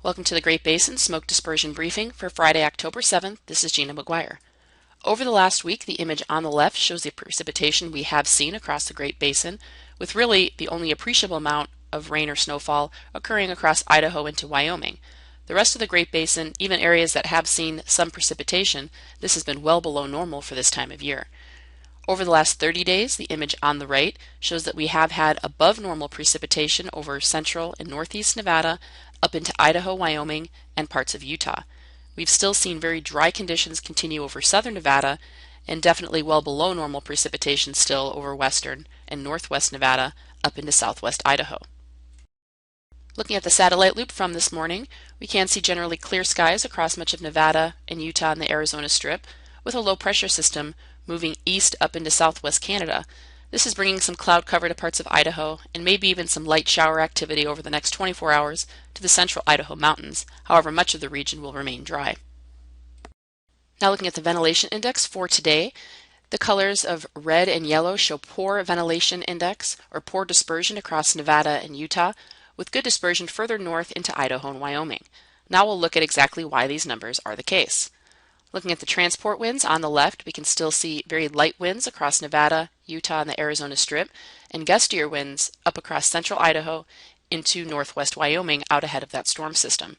Welcome to the Great Basin Smoke Dispersion Briefing for Friday, October 7th. This is Gina McGuire. Over the last week, the image on the left shows the precipitation we have seen across the Great Basin, with really the only appreciable amount of rain or snowfall occurring across Idaho into Wyoming. The rest of the Great Basin, even areas that have seen some precipitation, this has been well below normal for this time of year. Over the last 30 days, the image on the right shows that we have had above normal precipitation over central and northeast Nevada, up into Idaho, Wyoming, and parts of Utah. We've still seen very dry conditions continue over southern Nevada, and definitely well below normal precipitation still over western and northwest Nevada, up into southwest Idaho. Looking at the satellite loop from this morning, we can see generally clear skies across much of Nevada and Utah and the Arizona Strip, with a low pressure system moving east up into southwest Canada. This is bringing some cloud cover to parts of Idaho and maybe even some light shower activity over the next 24 hours to the central Idaho mountains. However, much of the region will remain dry. Now looking at the ventilation index for today, the colors of red and yellow show poor ventilation index or poor dispersion across Nevada and Utah, with good dispersion further north into Idaho and Wyoming. Now we'll look at exactly why these numbers are the case. Looking at the transport winds on the left, we can still see very light winds across Nevada, Utah, and the Arizona Strip, and gustier winds up across central Idaho into northwest Wyoming out ahead of that storm system.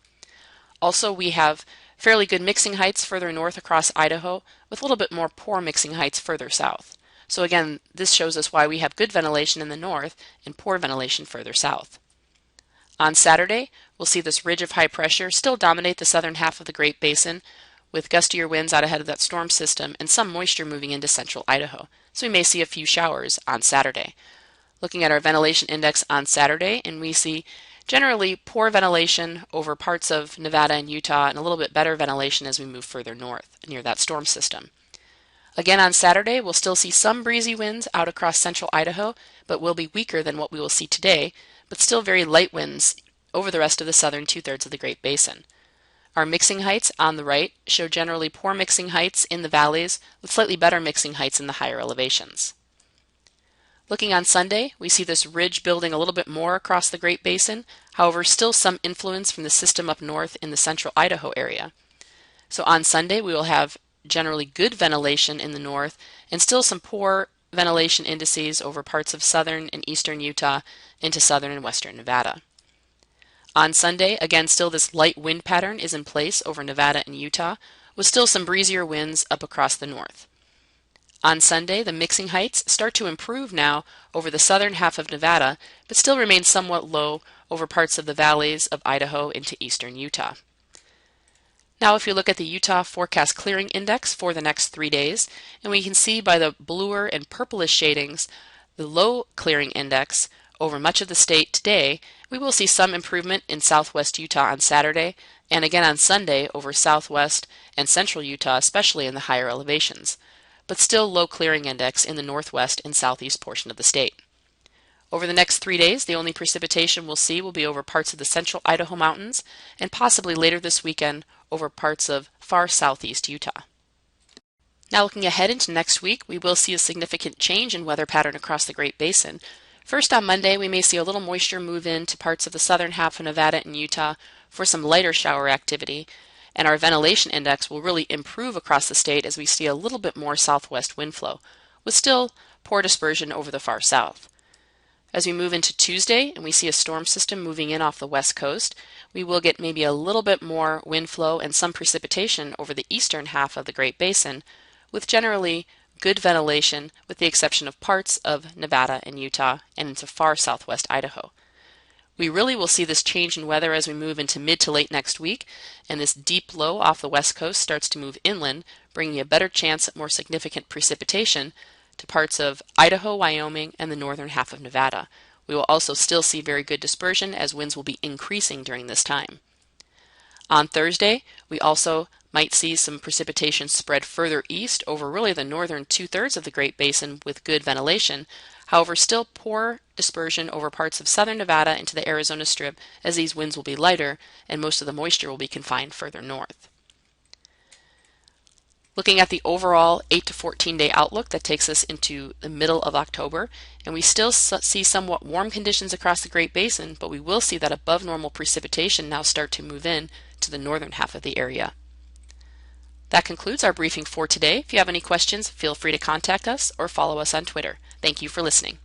Also, we have fairly good mixing heights further north across Idaho, with a little bit more poor mixing heights further south. So again, this shows us why we have good ventilation in the north and poor ventilation further south. On Saturday, we'll see this ridge of high pressure still dominate the southern half of the Great Basin, with gustier winds out ahead of that storm system and some moisture moving into central Idaho. So we may see a few showers on Saturday. Looking at our ventilation index on Saturday, and we see generally poor ventilation over parts of Nevada and Utah and a little bit better ventilation as we move further north near that storm system. Again on Saturday, we'll still see some breezy winds out across central Idaho, but will be weaker than what we will see today, but still very light winds over the rest of the southern two-thirds of the Great Basin. Our mixing heights on the right show generally poor mixing heights in the valleys, with slightly better mixing heights in the higher elevations. Looking on Sunday, we see this ridge building a little bit more across the Great Basin, however still some influence from the system up north in the central Idaho area. So on Sunday we will have generally good ventilation in the north and still some poor ventilation indices over parts of southern and eastern Utah into southern and western Nevada. On Sunday, again, still this light wind pattern is in place over Nevada and Utah, with still some breezier winds up across the north. On Sunday, the mixing heights start to improve now over the southern half of Nevada, but still remain somewhat low over parts of the valleys of Idaho into eastern Utah. Now if you look at the Utah Forecast Clearing Index for the next 3 days, and we can see by the bluer and purplish shadings the low clearing index over much of the state today, we will see some improvement in southwest Utah on Saturday, and again on Sunday over southwest and central Utah, especially in the higher elevations, but still low clearing index in the northwest and southeast portion of the state. Over the next 3 days, the only precipitation we'll see will be over parts of the central Idaho mountains, and possibly later this weekend over parts of far southeast Utah. Now looking ahead into next week, we will see a significant change in weather pattern across the Great Basin. First, on Monday, we may see a little moisture move into parts of the southern half of Nevada and Utah for some lighter shower activity, and our ventilation index will really improve across the state as we see a little bit more southwest wind flow, with still poor dispersion over the far south. As we move into Tuesday and we see a storm system moving in off the west coast, we will get maybe a little bit more wind flow and some precipitation over the eastern half of the Great Basin, with generally good ventilation with the exception of parts of Nevada and Utah and into far southwest Idaho. We really will see this change in weather as we move into mid to late next week, and this deep low off the west coast starts to move inland, bringing a better chance at more significant precipitation to parts of Idaho, Wyoming, and the northern half of Nevada. We will also still see very good dispersion as winds will be increasing during this time. On Thursday, we also might see some precipitation spread further east over really the northern two-thirds of the Great Basin with good ventilation, however still poor dispersion over parts of southern Nevada into the Arizona Strip as these winds will be lighter and most of the moisture will be confined further north. Looking at the overall 8 to 14 day outlook, that takes us into the middle of October, and we still see somewhat warm conditions across the Great Basin, but we will see that above normal precipitation now start to move in to the northern half of the area. That concludes our briefing for today. If you have any questions, feel free to contact us or follow us on Twitter. Thank you for listening.